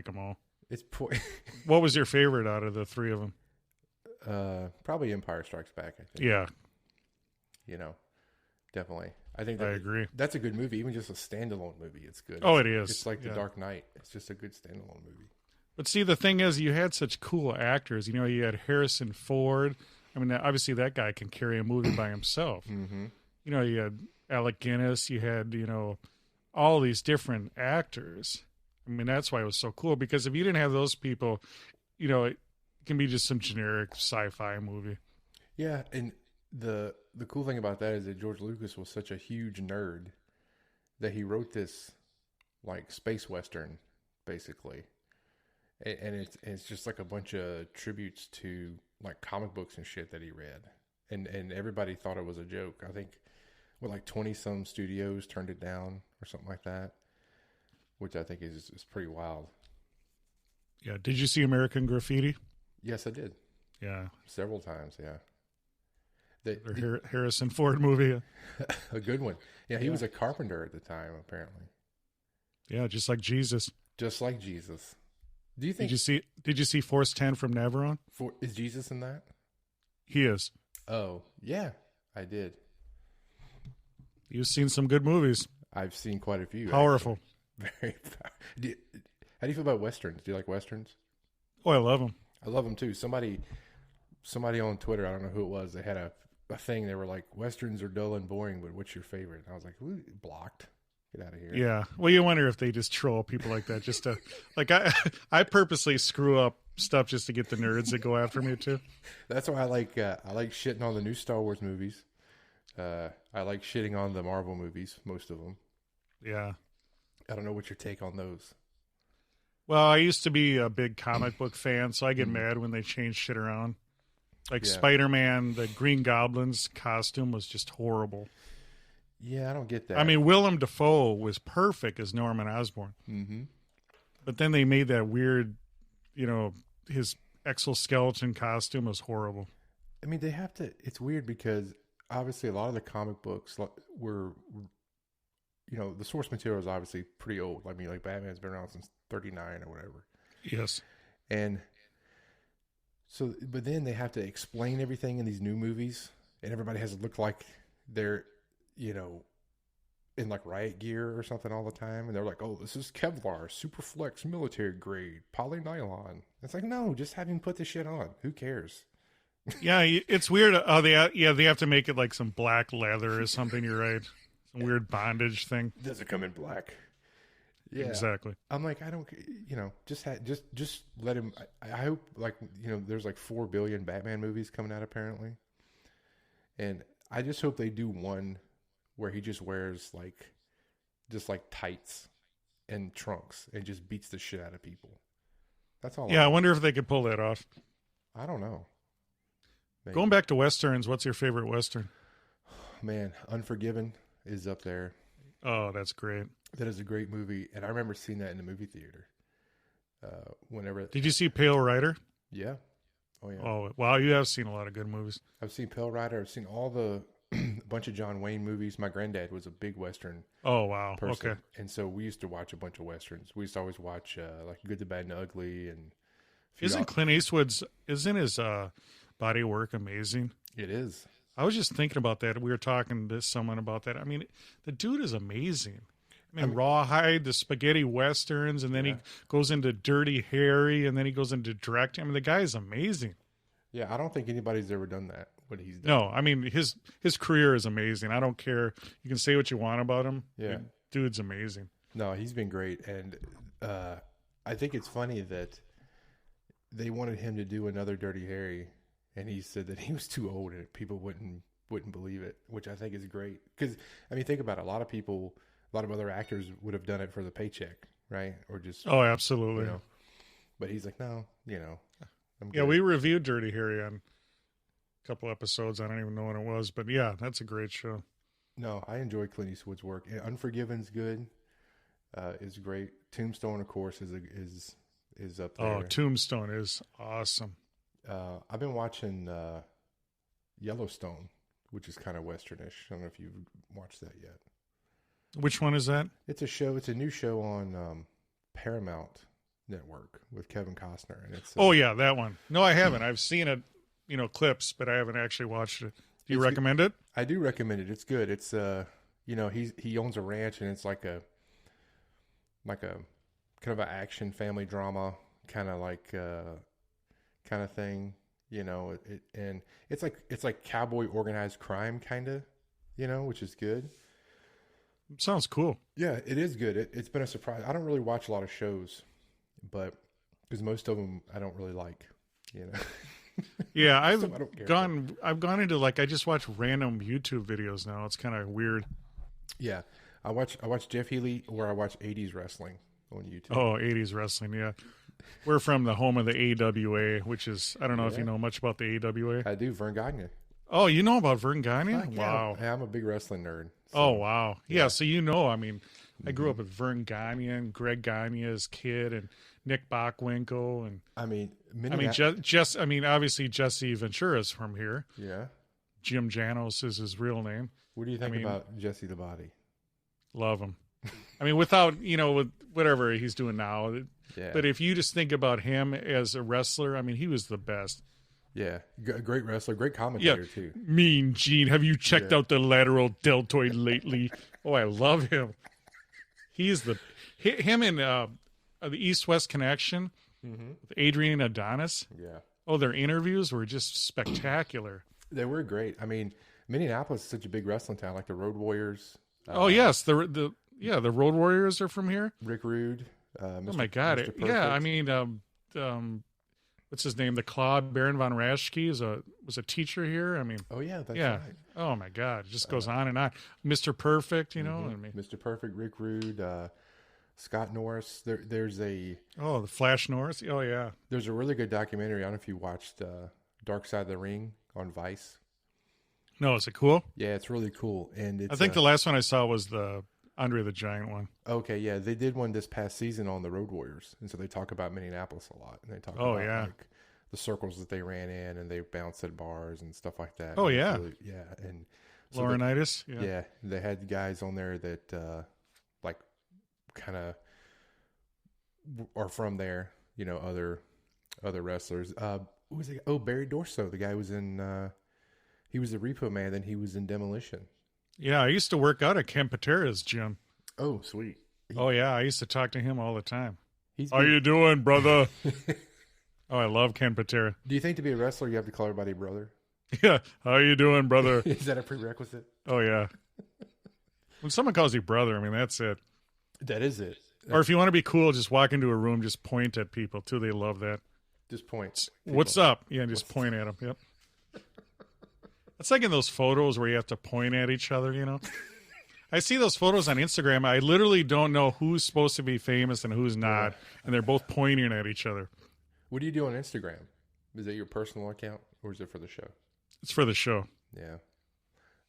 like them all. What was your favorite out of the three of them? Probably Empire Strikes Back, I think. Yeah. Definitely. I think I agree. That's a good movie. Even just a standalone movie, it's good. It is. It's like The Dark Knight. It's just a good standalone movie. But see, the thing is, you had such cool actors. You had Harrison Ford. I mean, obviously that guy can carry a movie by himself. Mm-hmm. You had Alec Guinness. You had, all these different actors. I mean, that's why it was so cool. Because if you didn't have those people, it can be just some generic sci-fi movie. Yeah, and the cool thing about that is that George Lucas was such a huge nerd that he wrote this like space western, basically. And it's just like a bunch of tributes to like comic books and shit that he read. And everybody thought it was a joke. I think like 20-some studios turned it down or something like that, which I think is pretty wild. Yeah. Did you see American Graffiti? Yes, I did. Yeah. Several times, yeah. The Harrison Ford movie. A good one. Yeah, he was a carpenter at the time, apparently. Yeah, just like Jesus. Just like Jesus. Do you think? Did you see Force 10 from Navarone? Is Jesus in that? He is. Oh, yeah, I did. You've seen some good movies. I've seen quite a few. Powerful. Very. How do you feel about Westerns? Do you like Westerns? Oh, I love them. I love them too. Somebody on Twitter, I don't know who it was, they had a thing. They were like, Westerns are dull and boring, but what's your favorite? And I was like, ooh, blocked. Get out of here. Yeah. Well, you wonder if they just troll people like that just to, like, I purposely screw up stuff just to get the nerds that go after me too. That's why I like shitting on the new Star Wars movies. I like shitting on the Marvel movies, most of them. Yeah. I don't know what your take on those. Well, I used to be a big comic book fan, so I get mad when they change shit around. Like Spider-Man, the Green Goblin's costume was just horrible. Yeah, I don't get that. I mean, Willem Dafoe was perfect as Norman Osborn. Mm-hmm. But then they made that weird, his exoskeleton costume was horrible. I mean, they have to. It's weird because obviously a lot of the comic books were, the source material is obviously pretty old. I mean, like Batman's been around since 1939 or whatever. Yes. And so, but then they have to explain everything in these new movies, and everybody has to look like they're, in like riot gear or something all the time. And they're like, oh, this is Kevlar, Superflex military grade, polynylon. It's like, no, just have him put the shit on. Who cares? Yeah, it's weird. Oh, they have to make it like some black leather or something. You're right. Some weird bondage thing. Does it come in black? Yeah, exactly. I'm like, I don't, just let him. I hope, like, there's like 4 billion Batman movies coming out apparently, and I just hope they do one where he just wears like tights and trunks and just beats the shit out of people. That's all. Yeah, I wonder if they could pull that off. I don't know. Maybe. Going back to Westerns, what's your favorite Western? Man, Unforgiven is up there. Oh, that's great. That is a great movie, and I remember seeing that in the movie theater. Whenever did you see Pale Rider? Yeah. Oh yeah. Oh wow, you have seen a lot of good movies. I've seen Pale Rider. I've seen all the a bunch of John Wayne movies. My granddad was a big Western. Oh wow. Person, okay. And so we used to watch a bunch of Westerns. We used to always watch like Good, the Bad, and the Ugly, and Clint Eastwood's his body work amazing? It is. I was just thinking about that. We were talking to someone about that. I mean, the dude is amazing. I mean, Rawhide, the spaghetti westerns, and then he goes into Dirty Harry, and then he goes into directing. I mean, the guy is amazing. Yeah, I don't think anybody's ever done that, what he's done. No, I mean, his career is amazing. I don't care. You can say what you want about him. Yeah. Dude's amazing. No, he's been great. And I think it's funny that they wanted him to do another Dirty Harry, and he said that he was too old and people wouldn't believe it, which I think is great. Because, I mean, think about it. A lot of other actors would have done it for the paycheck, right? Or just... Oh, absolutely. But he's like, no, I'm good. Yeah, we reviewed Dirty Harry on a couple episodes. I don't even know when it was. But, yeah, that's a great show. No, I enjoy Clint Eastwood's work. Unforgiven's good. Is great. Tombstone, of course, is up there. Oh, Tombstone is awesome. I've been watching Yellowstone, which is kind of westernish. I don't know if you've watched that yet. Which one is that? It's a show. It's a new show on Paramount. Network with Kevin Costner, and it's Oh yeah, that one. No, I haven't. I've seen it, clips, but I haven't actually watched it. Do you recommend it? I do recommend it. It's good. It's he owns a ranch, and it's like a kind of an action family drama kind of kind of thing. And it's like cowboy organized crime kind of, which is good. Sounds cool. Yeah, it is good. It's been a surprise. I don't really watch a lot of shows, but because most of them I don't really like, Yeah, So I don't care. I've gone into I just watch random YouTube videos now. It's kind of weird. Yeah, I watch Jeff Healy, or I watch 80s wrestling on YouTube. Oh, 80s wrestling, yeah. We're from the home of the AWA, which is, I don't know if you know much about the AWA. I do. Vern Gagne. Oh, you know about Vern Gagne? Fuck yeah. Wow. Yeah, I'm a big wrestling nerd. So, Oh, wow. Yeah, so I mean, I grew up with Vern Gagne and Greg Gagne as kid and Nick Bockwinkel. And obviously Jesse Ventura's from here. Yeah. Jim Janos is his real name. What do you think about Jesse the Body? Love him. I mean, without, with whatever he's doing now. Yeah. But if you just think about him as a wrestler, I mean, he was the best. Yeah. Great wrestler, great commentator too. Mean Gene, have you checked out the lateral deltoid lately? Oh, I love him. He's him in the East-West Connection with Adrian Adonis. Yeah. Oh, their interviews were just spectacular. They were great. I mean, Minneapolis is such a big wrestling town, like the Road Warriors. Oh yes, the Road Warriors are from here. Rick Rude. Oh my God! Yeah, I mean, what's his name? The Claude Baron von Raschke was a teacher here. I mean, oh yeah, that's right. Oh my God, it just goes on and on. Mr. Perfect, I mean, Mr. Perfect, Rick Rude, Scott Norris. There's the Flash Norris. Oh yeah, there's a really good documentary. I don't know if you watched Dark Side of the Ring on Vice. No, is it cool? Yeah, it's really cool. And I think the last one I saw was the Andre the Giant one. Okay, yeah, they did one this past season on the Road Warriors, and so they talk about Minneapolis a lot, and they talk about the circles that they ran in, and they bounced at bars and stuff like that. Oh yeah, really, yeah, and so Laurinaitis. Yeah, they had guys on there that kind of are from there, other wrestlers. Who was it? Oh, Barry Dorso, the guy was in. He was a Repo Man, then he was in Demolition. Yeah, I used to work out at Ken Patera's gym. Oh, sweet. Oh, yeah, I used to talk to him all the time. How good. you doing, brother? Oh, I love Ken Patera. Do you think to be a wrestler you have to call everybody brother? Yeah, how you doing, brother? Is that a prerequisite? Oh, yeah. When someone calls you brother, I mean, that's it. That is it. Or if you want to be cool, just walk into a room, just point at people, too. They love that. Just point. What's up? Yeah, just point at them. Yep. It's like in those photos where you have to point at each other, I see those photos on Instagram. I literally don't know who's supposed to be famous and who's not, and they're both pointing at each other. What do you do on Instagram? Is it your personal account, or is it for the show? It's for the show. Yeah.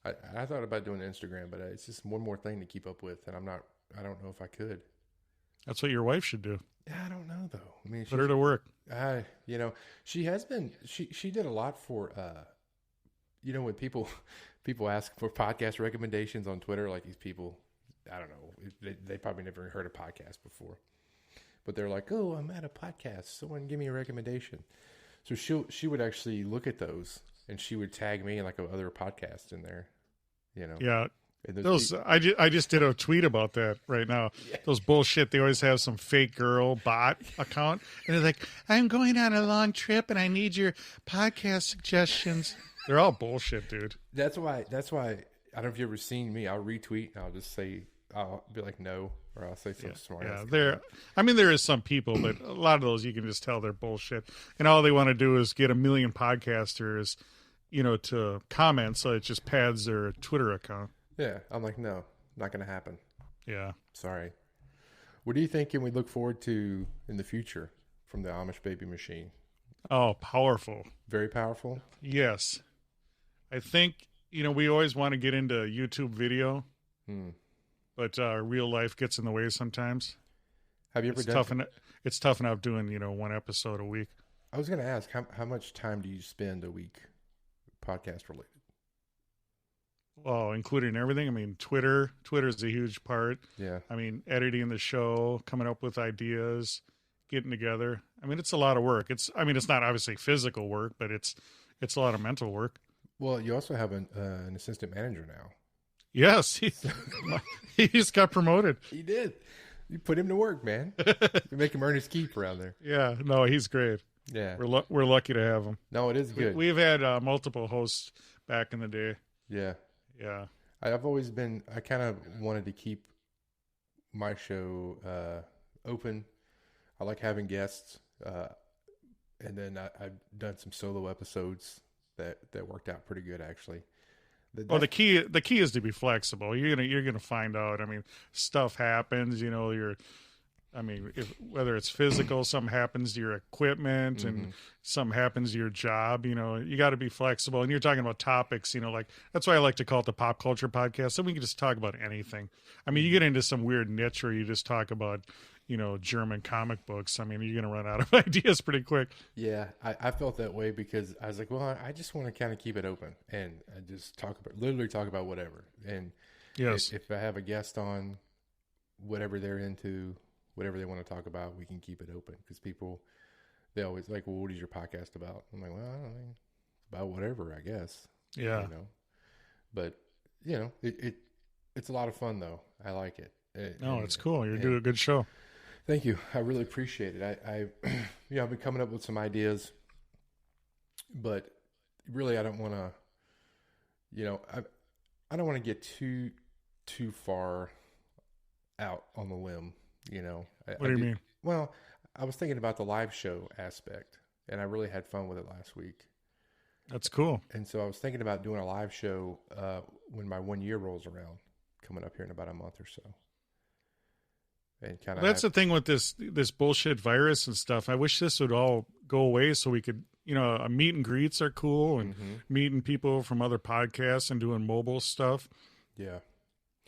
I thought about doing Instagram, but it's just one more thing to keep up with, and I don't know if I could. That's what your wife should do. Yeah, I don't know, though. I mean, put her to work. She has been, she did a lot for, when people ask for podcast recommendations on Twitter, like these people, I don't know, they probably never heard a podcast before, but they're like, "Oh, I'm at a podcast. Someone give me a recommendation." So she would actually look at those, and she would tag me and like other podcasts in there, Yeah. I just did a tweet about that right now. Yeah. Those bullshit. They always have some fake girl bot account, and they're like, "I'm going on a long trip, and I need your podcast suggestions." They're all bullshit, dude. That's why. I don't know if you've ever seen me. I'll retweet and I'll just say, I'll be like, no, or I'll say something smart. Yeah, there is some people, but a lot of those you can just tell they're bullshit, and all they want to do is get a million podcasters, to comment, so it just pads their Twitter account. Yeah, I'm like, no, not going to happen. Yeah, sorry. What do you think can we look forward to in the future from the Amish baby machine? Oh, powerful. Very powerful? Yes. I think, we always want to get into YouTube video, but real life gets in the way sometimes. Have you ever It's tough enough doing, one episode a week. I was going to ask, how much time do you spend a week podcast related? Well, including everything. I mean, Twitter is a huge part. Yeah. I mean, editing the show, coming up with ideas, getting together. I mean, it's a lot of work. It's not obviously physical work, but it's a lot of mental work. Well, you also have an assistant manager now. Yes, he just got promoted. He did. You put him to work, man. You make him earn his keep around there. Yeah, no, he's great. Yeah, we're lucky to have him. No, it is good. We've had multiple hosts back in the day. Yeah. I've always been. I kind of wanted to keep my show open. I like having guests, and then I've done some solo episodes that worked out pretty good, actually. The key is to be flexible. You're gonna find out. I mean, stuff happens. Whether it's physical, something happens to your equipment, and something happens to your job. You got to be flexible. And you're talking about topics. Like that's why I like to call it the pop culture podcast. So we can just talk about anything. I mean, you get into some weird niche where you just talk about German comic books. I mean, you're going to run out of ideas pretty quick. Yeah, I felt that way because I was like, well, I just want to kind of keep it open and I just literally talk about whatever. And yes, if I have a guest on, whatever they're into, whatever they want to talk about, we can keep it open because they always like, well, what is your podcast about? I'm like, well, I don't know, it's about whatever, I guess. Yeah. But it's a lot of fun though. I like it. It's cool. You're doing a good show. Thank you. I really appreciate it. I've been coming up with some ideas, but really I don't want to, I don't want to get too far out on the limb, What do you mean? Well, I was thinking about the live show aspect and I really had fun with it last week. That's cool. And so I was thinking about doing a live show when my 1 year rolls around, coming up here in about a month or so. And that's the thing with this bullshit virus and stuff. I wish this would all go away so we could, meet and greets are cool and meeting people from other podcasts and doing mobile stuff. Yeah.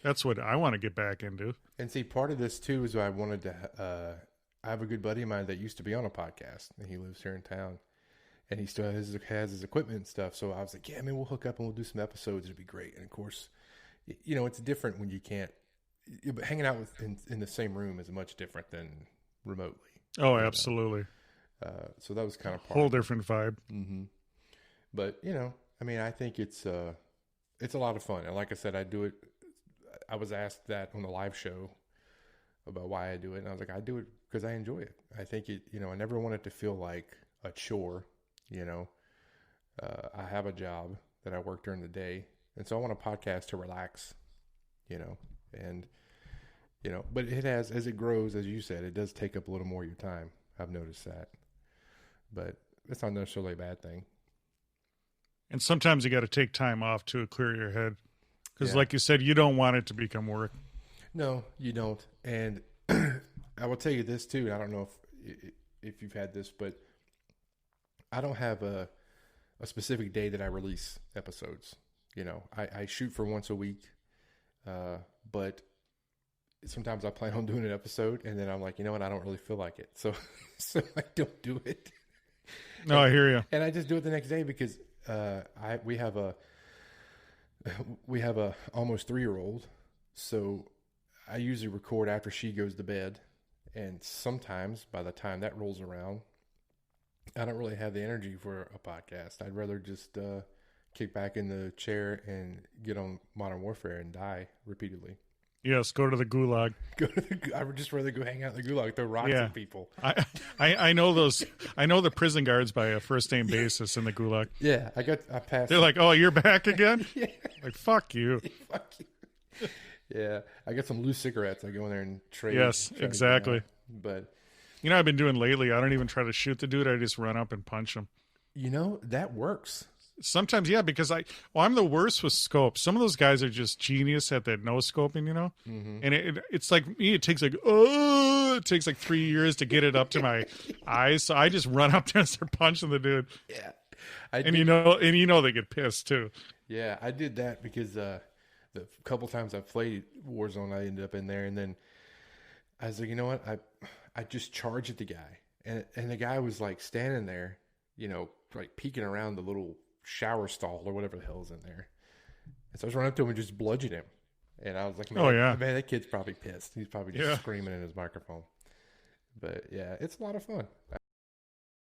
That's what I want to get back into. And see, part of this too is I wanted to, I have a good buddy of mine that used to be on a podcast and he lives here in town and he still has his equipment and stuff. So I was like, yeah, man, we'll hook up and we'll do some episodes. It'd be great. And of course, it's different when you can't, but hanging out in the same room is much different than remotely. Oh, absolutely. So that was kind of whole different vibe. Mm-hmm. But I think it's a lot of fun. And like I said, I do it. I was asked that on the live show about why I do it, and I was like, I do it because I enjoy it. I think it. I never want it to feel like a chore. I have a job that I work during the day, and so I want a podcast to relax. And but it has, as it grows, as you said, it does take up a little more of your time. I've noticed that, but it's not necessarily a bad thing. And sometimes you got to take time off to clear your head. Because like you said, you don't want it to become work. No, you don't. And I will tell you this too. And I don't know if you've had this, but I don't have a specific day that I release episodes. I shoot for once a week. But sometimes I plan on doing an episode and then I'm like, you know what? I don't really feel like it. So I don't do it. No, I hear you. And I just do it the next day because, we have a almost 3-year-old. So I usually record after she goes to bed. And sometimes by the time that rolls around, I don't really have the energy for a podcast. I'd rather just, kick back in the chair and get on Modern Warfare and die repeatedly. Yes, go to the gulag. I would just rather go hang out in the gulag, throw rocks at people. I know those. I know the prison guards by a first name basis in the gulag. Yeah, I passed. They're like, "Oh, you're back again?" Yeah. Like, fuck you. Fuck you. Yeah, I got some loose cigarettes. I go in there and trade. Yes, exactly. But I've been doing lately. I don't even try to shoot the dude. I just run up and punch him. That works. Sometimes, yeah, because I'm the worst with scopes. Some of those guys are just genius at that no scoping, Mm-hmm. And it's like me. It takes like 3 years to get it up to my eyes. So I just run up there and start punching the dude. Yeah, and they get pissed too. Yeah, I did that because the couple times I played Warzone, I ended up in there, and then I was like, you know what, I just charged at the guy, and the guy was like standing there, like peeking around the little shower stall or whatever the hell's in there. And so I was running up to him and just bludgeoned him. And I was like, man, that kid's probably pissed. He's probably just screaming in his microphone. But yeah, it's a lot of fun.